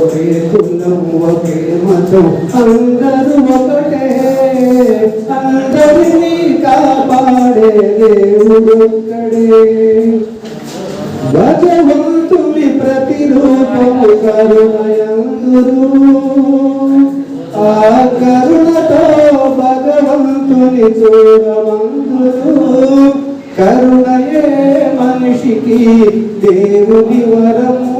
ఒకే కులం ఒకే మతం అందరూ ఒకటే, అందరినీ కాపాడే దేవుడు ఒక్కడే. భగవంతుని ప్రతిరూపము కరుణయందురు, ఆ కరుణతో భగవంతుని చూడమందురు. కరుణయే మనిషికి దేవుని వరము,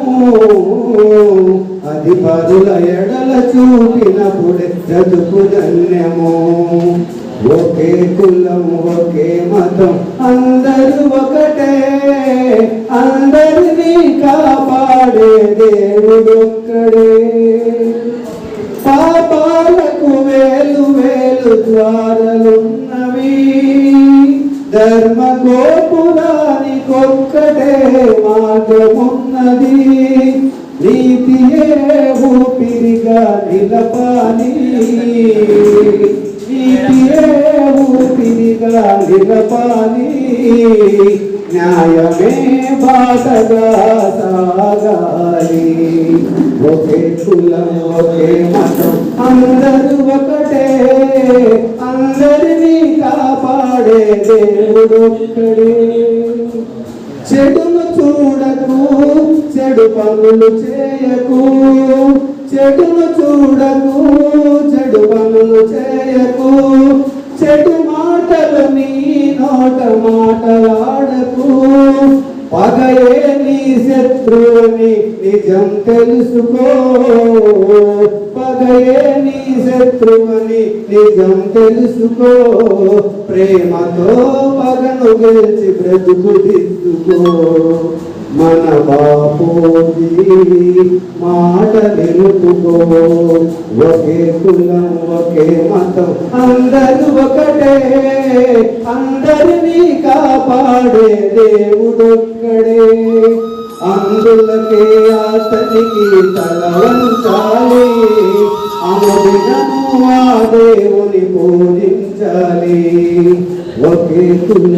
అది పరుల ఎడల చూపినప్పుడే బ్రతుకు ధన్యము. ఒకే కులం ఒకే మతం అందరూ ఒకటే, అందరినీ కాపాడే దేవుడు ఒక్కడే. పాపాలకు వేలు వేలు ద్వారాలున్నవి, ధర్మ గోపురానికొక్కటే మార్గమున్నది. నీతియే ఊపిరిగా నిలపాలి, నీతియే ఊపిరిగా నిలపాలి. న్యాయమే బాటగా సాగాలి. ఒకే కులం ఒకే మతం అందరూ ఒకటే, అందరినీ కాపాడే దేవుడు ఒక్కడే. చెడును చూడకు, చెడు పనులు చేయకు, చెడును చూడకు, చెడు పనులు చేయకు. చెడు మాటలు నీ నోట మాటలాడకు, పగయే నీ శత్రువుని నిజం తెలుసుకో. పగయే నీ శత్రువుని నిజం తెలుసుకో. ప్రేమతో పగను గెలిచి బ్రతుకు దిద్దుకో. మన బాపూజీ మాట నిలుపుకో. ఒకే కులం ఒకే మతం అందరూ ఒకటే, అందరినీ కాపాడే దేవుడు ఒక్కడే. అందులకే అతనికి తల వంచాలి, అనుదినము ఆ దేవుని పూజించాలి. ఒకే కులం